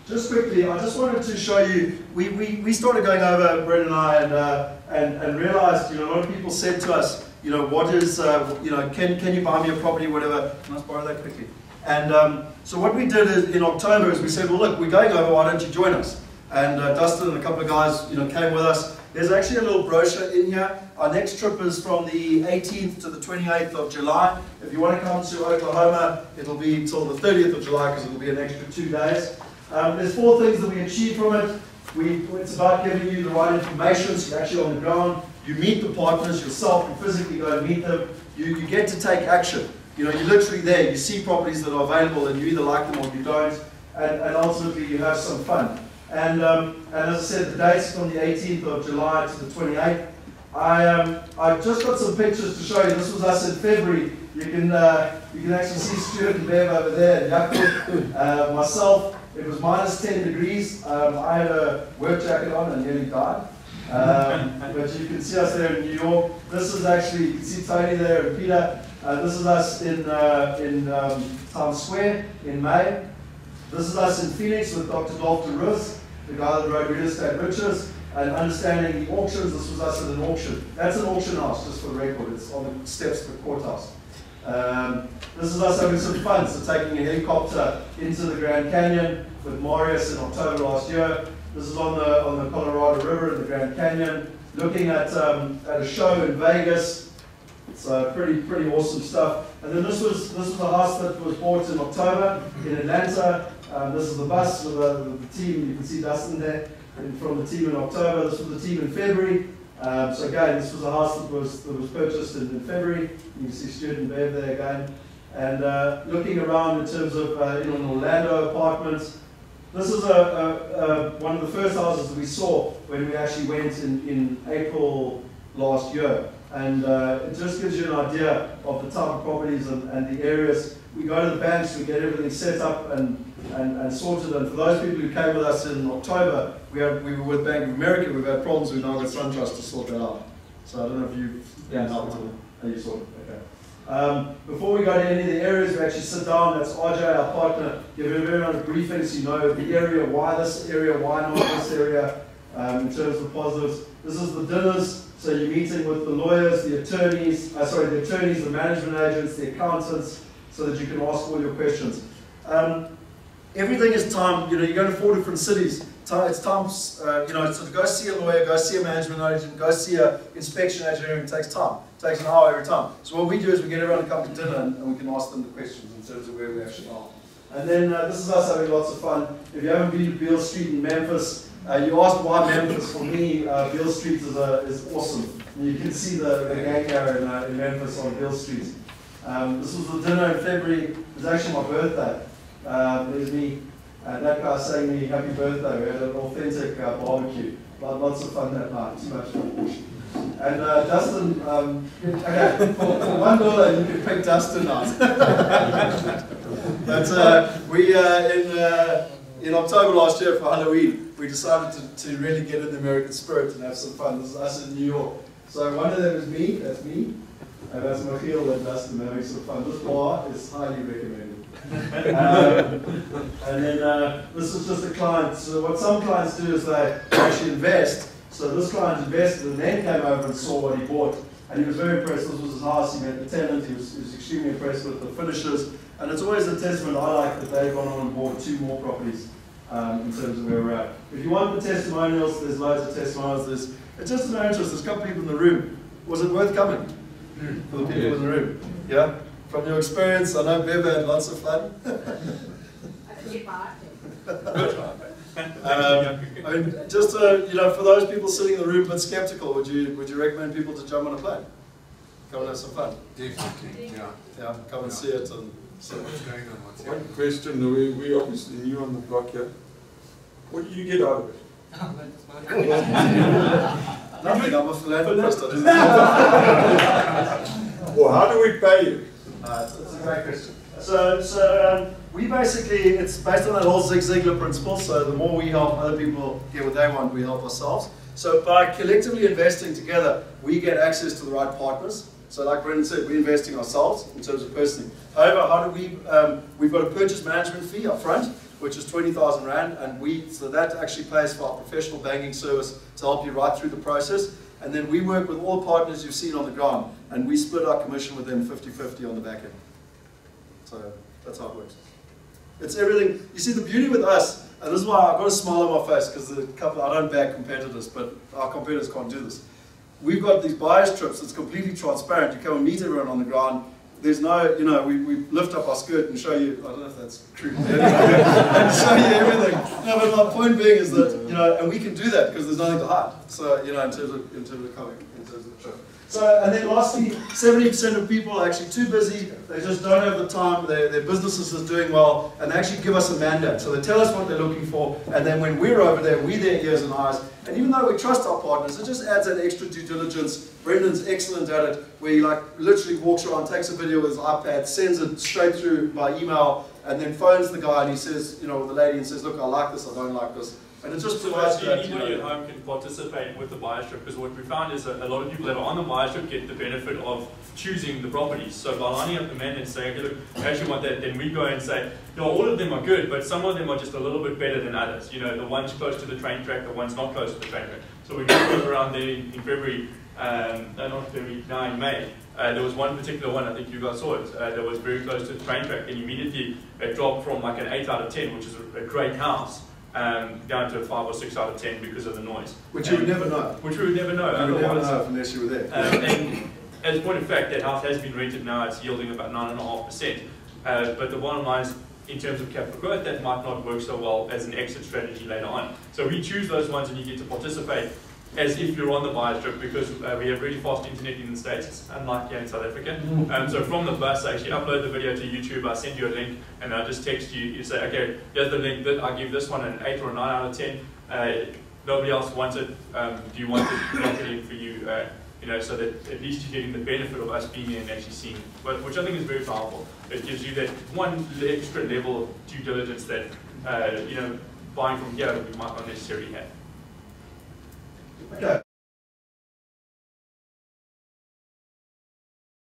just quickly, I just wanted to show you, we started going over, Brett and I, and realized, you know, a lot of people said to us, you know, what is, you know, can you buy me a property, whatever. Can I borrow that quickly? And so what we did is, in October is we said, well, look, we're going over, why don't you join us? And Dustin and a couple of guys, you know, came with us. There's actually a little brochure in here. Our next trip is from the 18th to the 28th of July. If you want to come to Oklahoma, it'll be till the 30th of July because it'll be an extra 2 days. There's 4 things that we achieve from it. It's about giving you the right information, so you're actually on the ground. You meet the partners yourself, you physically go and meet them. You get to take action. You know, you're literally there. You see properties that are available and you either like them or you don't. And ultimately you have some fun. And as I said, the date's from the 18th of July to the 28th. I've just got some pictures to show you. This was us in February. You can actually see Stuart and Bev over there, Jakob, myself. It was minus 10 degrees. I had a work jacket on and nearly died. But you can see us there in New York. This is actually, you can see Tony there and Peter. This is us in Times Square in May. This is us in Phoenix with Dr. Dalton Riz, the guy that wrote Real Estate Riches, and understanding the auctions. This was us at an auction. That's an auction house, just for the record. It's on the steps of the courthouse. This is us having some fun, so taking a helicopter into the Grand Canyon with Marius in October last year. This is on the Colorado River in the Grand Canyon, looking at a show in Vegas. So pretty awesome stuff. And then this was a house that was bought in October in Atlanta. This is the bus with the team. You can see Dustin there from the team in October. This was the team in February. So again, this was a house that was purchased in February. You can see Stuart and Bev there again. And looking around in terms of an Orlando apartment. This is one of the first houses that we saw when we actually went in April last year. And it just gives you an idea of the type of properties and the areas. We go to the banks, we get everything set up and sorted. And for those people who came with us in October, we were with Bank of America, we've had problems, we've now got SunTrust to sort that out. So I don't know if you've helped them. Oh, you sorted, okay. Before we go to any of the areas, we actually sit down, that's RJ, our partner, give everyone a briefing so you know the area, why this area, why not this area, in terms of positives. This is the dinners. So you're meeting with the lawyers, the attorneys, the management agents, the accountants, so that you can ask all your questions. Everything is timed. You know, you're going to 4 different cities. It's time, you know, so to go see a lawyer, go see a management agent, go see an inspection agent, it takes time. It takes an hour every time. So what we do is we get everyone to come to dinner and we can ask them the questions in terms of where we actually are. And then this is us having lots of fun. If you haven't been to Beale Street in Memphis, you asked why Memphis. For me, Beale Street is awesome. And you can see the gang area in Memphis on Beale Street. This was the dinner in February. It was actually my birthday. There's me. That guy saying me happy birthday. We had an authentic barbecue. Lots of fun that night. Too much fun. And Dustin, okay, for $1 you can pick Dustin out. But we in October last year for Halloween, we decided to really get in the American spirit and have some fun. This is us in New York. So one of them is me, that's me, and that's Michiel and Dustin having some fun. This bar is highly recommended. And then this is just a client. So what some clients do is they actually invest. So this client invested and then came over and saw what he bought. And he was very impressed. This was his house. He met the tenant. He was extremely impressed with the finishes. And it's always a testament I like that they've gone on and bought 2 more properties in terms of where we're at. If you want the testimonials, there's loads of testimonials. It's just an interest. There's a couple people in the room. Was it worth coming for the people in the room? Yeah? From your experience, I know Bev had lots of fun. I forget my I mean, just you know, for those people sitting in the room but skeptical, would you recommend people to jump on a plane? Come and have some fun. Definitely, yeah. Yeah, come and see it and see what's going on. One question, we obviously new on the block here. What do you get out of it? Nothing, I'm a philanthropist. Well, how do we pay you? It's a great question. So we basically, it's based on that whole Zig Ziglar principle, so the more we help other people get what they want, we help ourselves. So by collectively investing together, we get access to the right partners. So like Brendan said, we're investing ourselves in terms of personally. However, how do we, we've got a purchase management fee up front. which is 20,000 Rand, and so that actually pays for our professional banking service to help you right through the process. And then we work with all partners you've seen on the ground, and we split our commission with them 50-50 on the back end. So that's how it works. It's everything. You see, the beauty with us, and this is why I've got a smile on my face, because I don't back competitors, but our competitors can't do this. We've got these buyers trips, it's completely transparent. You come and meet everyone on the ground. There's no, we lift up our skirt and show you, I don't know if that's true, and show you everything. No, but my point being is that, and we can do that because there's nothing to hide. So, in terms of coming, in terms of the trip. So, and then lastly, 70% of people are actually too busy, they just don't have the time, their businesses are doing well, and they actually give us a mandate. So they tell us what they're looking for, and then when we're over there, we're their ears and eyes. And even though we trust our partners, it just adds that extra due diligence. Brendan's excellent at it, where he literally walks around, takes a video with his iPad, sends it straight through by email, and then phones the guy and he says, the lady, and says, look, I like this, I don't like this. And it just provides that. Anybody at home can participate with the buyer's trip, because what we found is that a lot of people that are on the buyer's trip get the benefit of choosing the properties. So by lining up the men and saying, okay, look, I actually want that, then we go and say, all of them are good, but some of them are just a little bit better than others. The one's close to the train track, the one's not close to the train track. So we go around there in February, not February, now in May. There was one particular one, I think you guys saw it, that was very close to the train track, and immediately it dropped from like an 8 out of 10, which is a great house, down to a 5 or 6 out of 10 because of the noise. Which you would never know. Which we would never know. You would never know unless you were there. And as a point of fact, that house has been rented now, it's yielding about 9.5%. But the bottom line is, in terms of capital growth, that might not work so well as an exit strategy later on. So we choose those ones and you get to participate as if you're on the buyer's trip, because we have really fast internet in the States, unlike here in South Africa. So from the bus, I actually upload the video to YouTube, I send you a link, and I just text you, you say, okay, here's the link, I give this one an 8 or a 9 out of 10. Nobody else wants it, do you want it, lock it in for you, so that at least you're getting the benefit of us being here and actually seeing it, which I think is very powerful. It gives you that one extra level of due diligence that, buying from here we might not necessarily have. Okay.